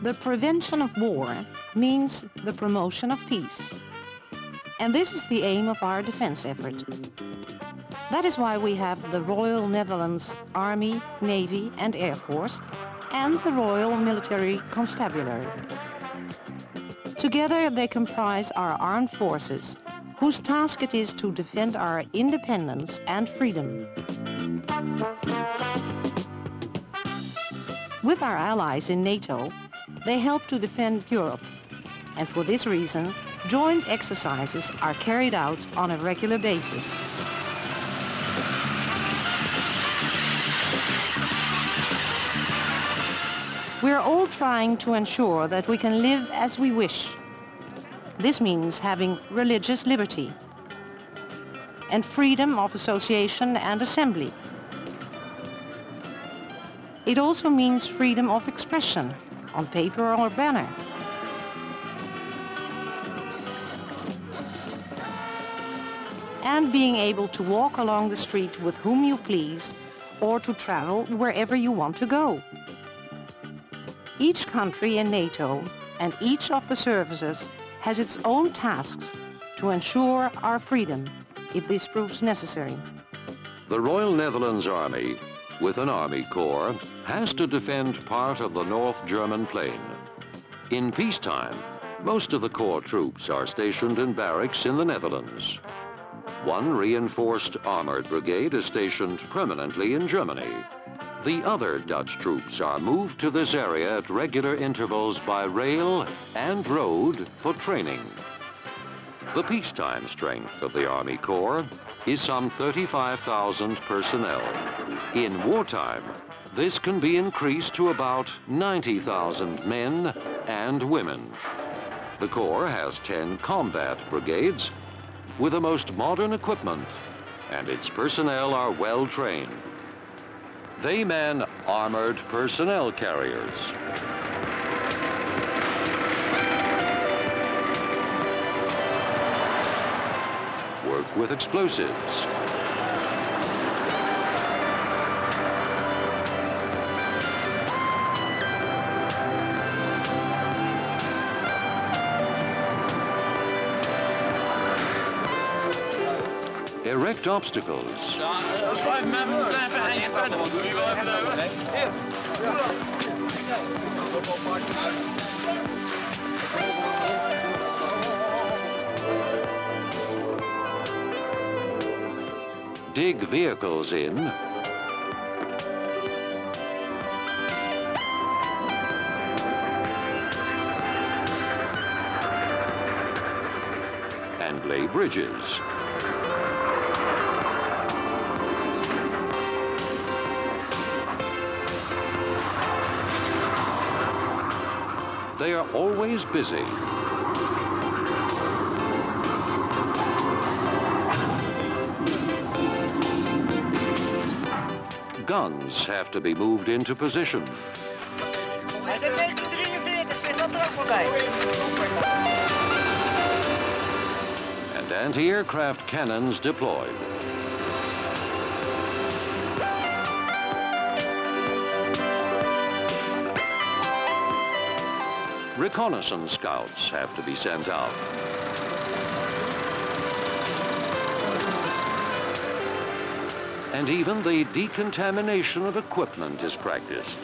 The prevention of war means the promotion of peace. And this is the aim of our defense effort. That is why we have the Royal Netherlands Army, Navy and Air Force and the Royal Military Constabulary. Together they comprise our armed forces, whose task it is to defend our independence and freedom. With our allies in NATO, they help to defend Europe, and for this reason, joint exercises are carried out on a regular basis. We are all trying to ensure that we can live as we wish. This means having religious liberty and freedom of association and assembly. It also means freedom of expression on paper or banner. And being able to walk along the street with whom you please or to travel wherever you want to go. Each country in NATO and each of the services has its own tasks to ensure our freedom if this proves necessary. The Royal Netherlands Army, with an Army Corps, has to defend part of the North German plain. In peacetime, most of the Corps troops are stationed in barracks in the Netherlands. One reinforced armored brigade is stationed permanently in Germany. The other Dutch troops are moved to this area at regular intervals by rail and road for training. The peacetime strength of the Army Corps is some 35,000 personnel. In wartime, this can be increased to about 90,000 men and women. The Corps has 10 combat brigades with the most modern equipment, and its personnel are well trained. They man armored personnel carriers. Work with explosives. Erect obstacles. Dig vehicles in. And lay bridges. They are always busy. Guns have to be moved into position. And anti-aircraft cannons deployed. Reconnaissance scouts have to be sent out. And even the decontamination of equipment is practiced.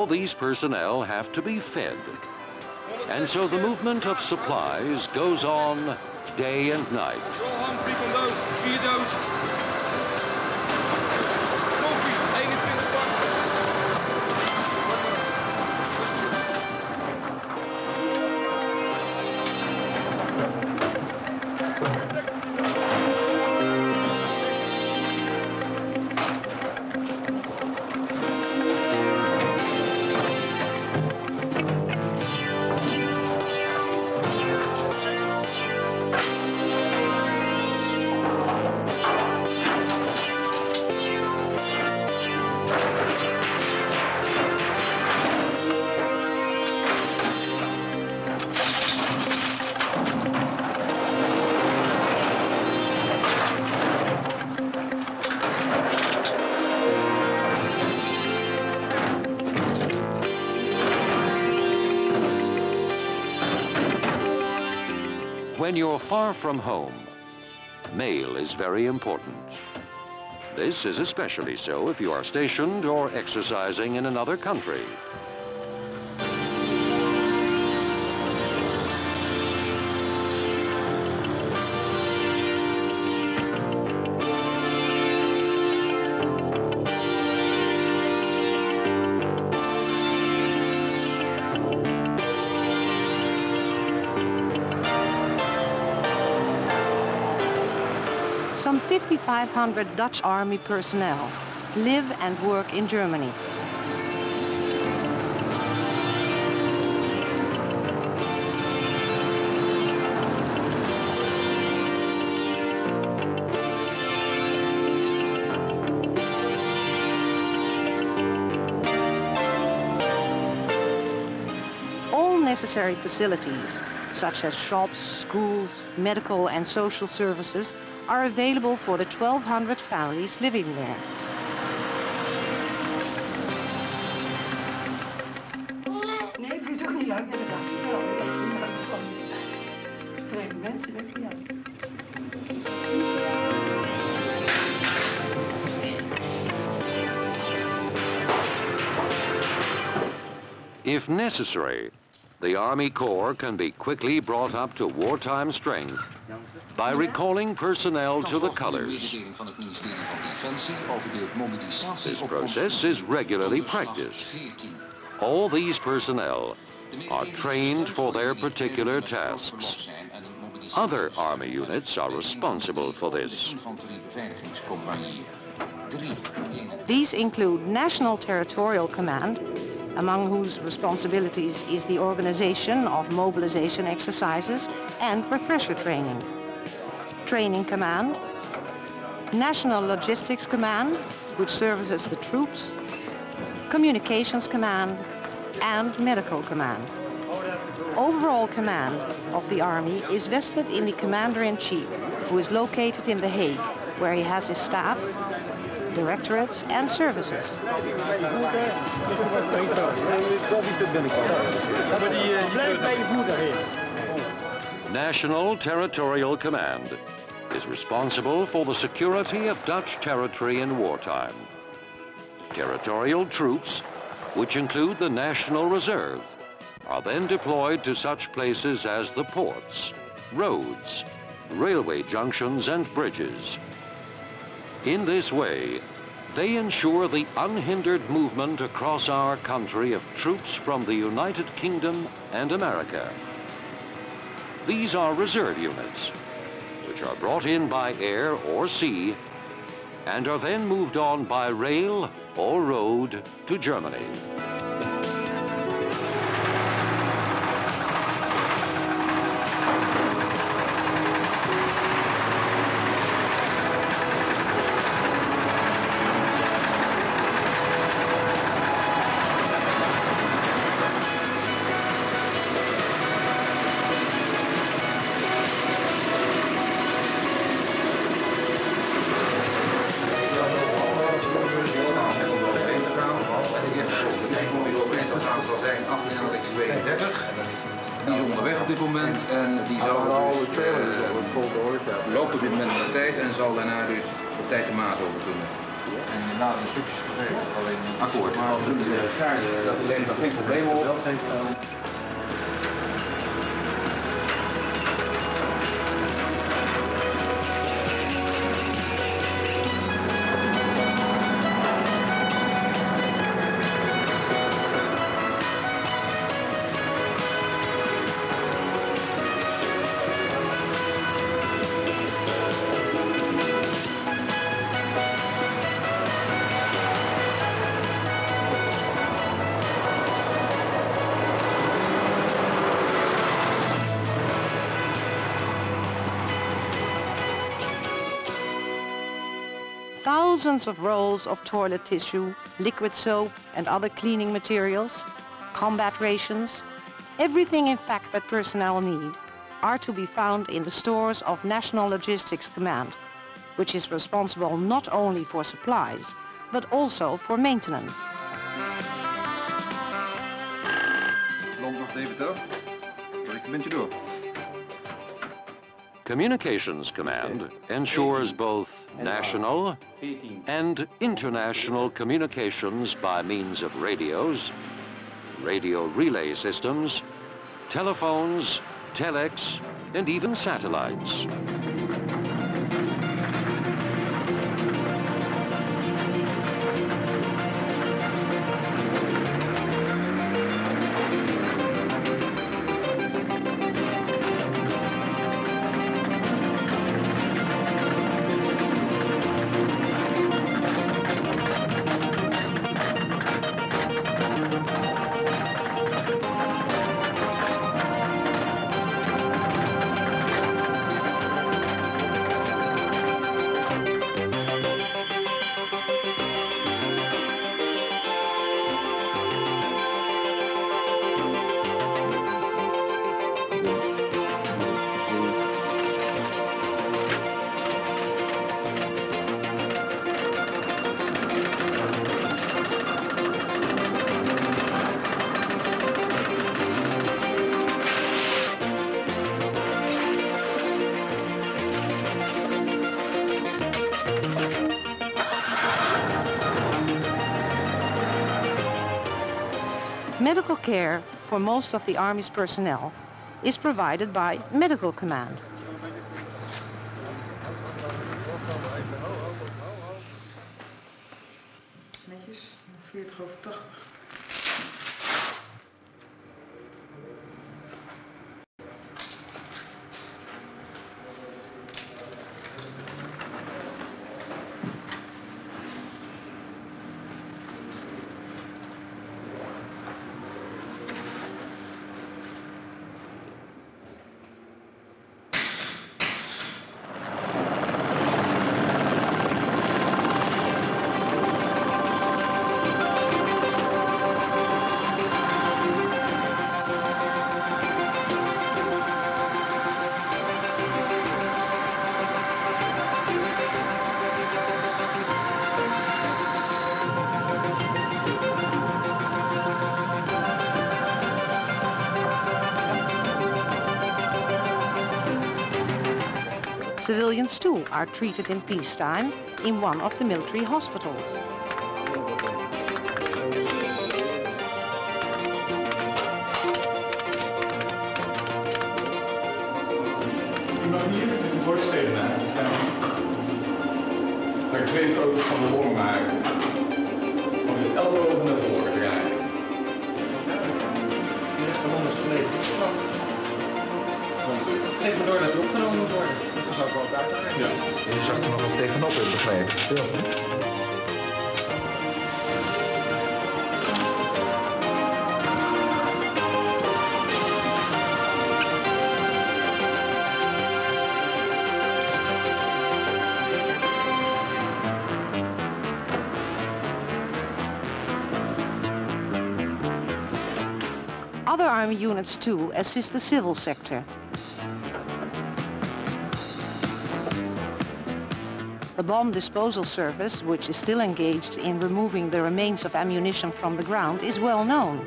These personnel have to be fed, and so the movement of supplies goes on day and night. when you're far from home, mail is very important. This is especially so if you are stationed or exercising in another country. Some 5,500 Dutch army personnel live and work in Germany. All necessary facilities, such as shops, schools, medical and social services, are available for the 1,200 families living there. Nee, ik vind het ook niet leuk, inderdaad. Vreemde mensen, denk ik, ja. If necessary, the Army Corps can be quickly brought up to wartime strength by recalling personnel to the colors. This process is regularly practiced. All these personnel are trained for their particular tasks. Other Army units are responsible for this. These include National Territorial Command, among whose responsibilities is the organization of mobilization exercises and refresher training. Training Command, National Logistics Command, which services the troops, Communications Command, and Medical Command. Overall command of the Army is vested in the Commander-in-Chief, who is located in The Hague, where he has his staff, directorates and services. National Territorial Command is responsible for the security of Dutch territory in wartime. Territorial troops, which include the National Reserve, are then deployed to such places as the ports, roads, railway junctions and bridges. In this way, they ensure the unhindered movement across our country of troops from the United Kingdom and America. These are reserve units, which are brought in by air or sea and are then moved on by rail or road to Germany. Die is onderweg op dit moment en die zal loopt op dit moment de tijd en zal daarna dus op tijd de Maas over kunnen. En na de instructies gegeven, alleen akkoord. Maar we doen dat levert er geen probleem op. Thousands of rolls of toilet tissue, liquid soap and other cleaning materials, combat rations, everything in fact that personnel need, are to be found in the stores of National Logistics Command, which is responsible not only for supplies, but also for maintenance. Land nog even door. Ik bent je door. Communications Command ensures both national and international communications by means of radios, radio relay systems, telephones, telex, and even satellites. Medical care for most of the Army's personnel is provided by Medical Command. Netjes, 40/80. Civilians too are treated in peacetime in one of the military hospitals. Nou hier met de borststenen aan. Waar ik 2 foto's van de long maken. Van de ellebogen naar voren draaien. Die rechterhand is gelegen. Even door dat hij opgenomen moet worden. Dat zou ik wel buiten. Ja. Je zag er nog wat tegenop in begrepen. Stil, hè? Other Army units too assist the civil sector. The bomb disposal service, which is still engaged in removing the remains of ammunition from the ground, is well known.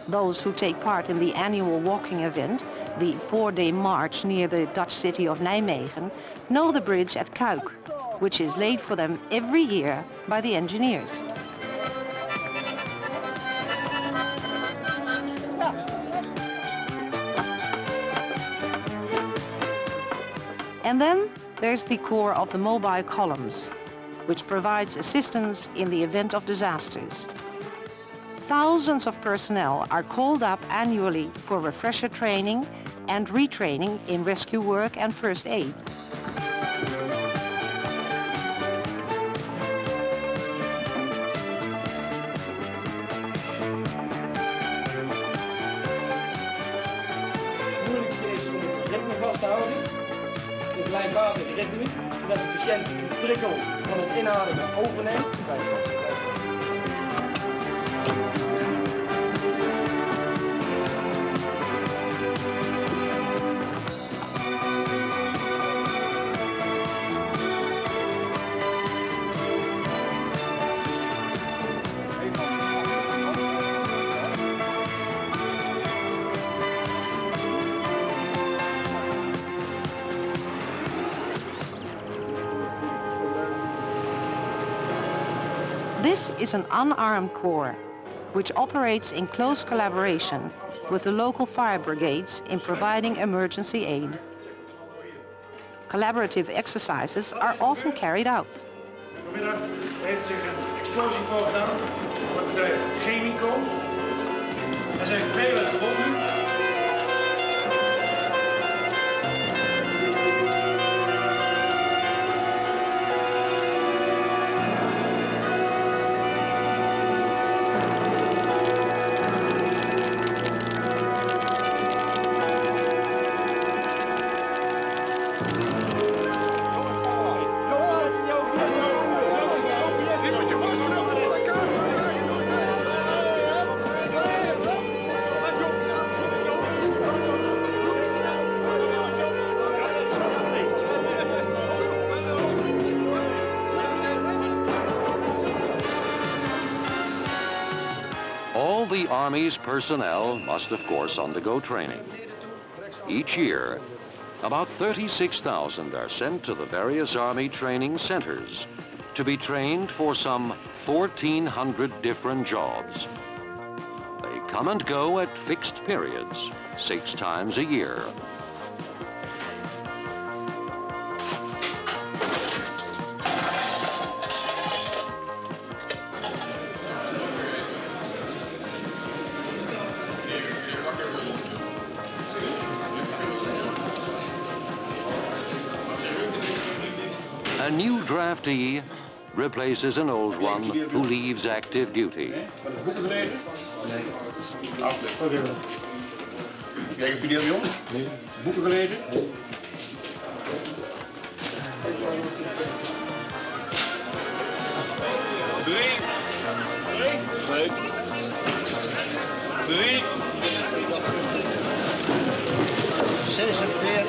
Those who take part in the annual walking event, the 4-day march near the Dutch city of Nijmegen, know the bridge at Kijk, which is laid for them every year by the engineers. And then there's the Corps of the Mobile Columns, which provides assistance in the event of disasters. Thousands of personnel are called up annually for refresher training and retraining in rescue work and first aid. Het moeilijkste is om het ritme vast te houden. Een gelijkmatig ritme, zodat de patiënt de prikkel van het inademen overneemt. This is an unarmed corps, which operates in close collaboration with the local fire brigades in providing emergency aid. Collaborative exercises are often carried out. Vanmiddag heeft zich een explosie voorgedaan op de chemico. Er zijn vele gewonden. All the Army's personnel must, of course, undergo training. Each year, about 36,000 are sent to the various Army training centers to be trained for some 1,400 different jobs. They come and go at fixed periods, 6 times a year. A new draftee replaces an old one who leaves active duty. Kijk of je die om? Nee. Boeken gelezen? Drie. Leuk. 3. 46,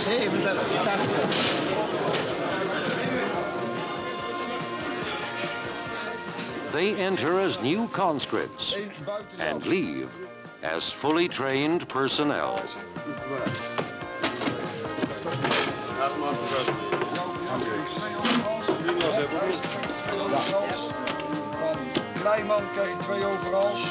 37, 80. They enter as new conscripts and leave as fully trained personnel. Van Kleiman krijg je 2 overals.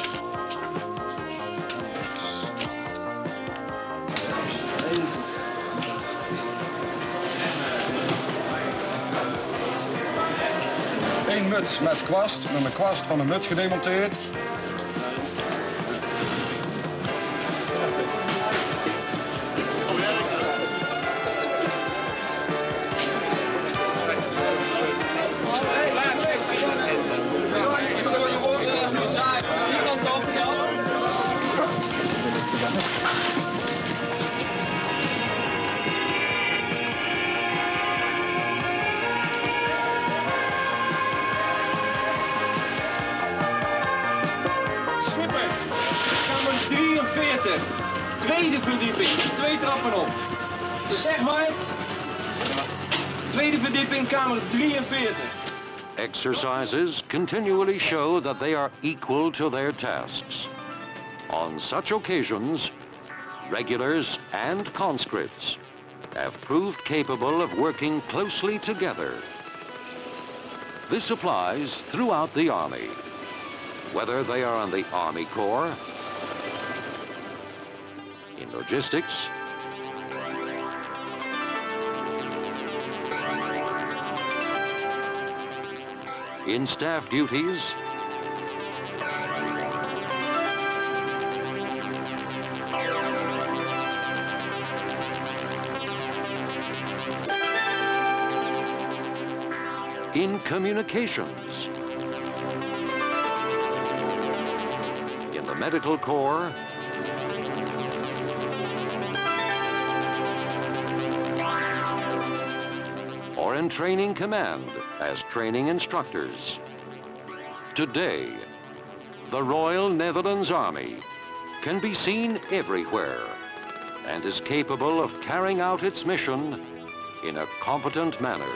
Eén muts met kwast, met een kwast van een muts gedemonteerd. Tweede verdieping, 2 trappen op. Zeg maar het. Tweede verdieping, kamer 43. Exercises continually show that they are equal to their tasks. On such occasions, regulars and conscripts have proved capable of working closely together. This applies throughout the Army, whether they are in the Army Corps, in logistics, in staff duties, in communications, in the medical corps, or in training command as training instructors. Today, the Royal Netherlands Army can be seen everywhere and is capable of carrying out its mission in a competent manner.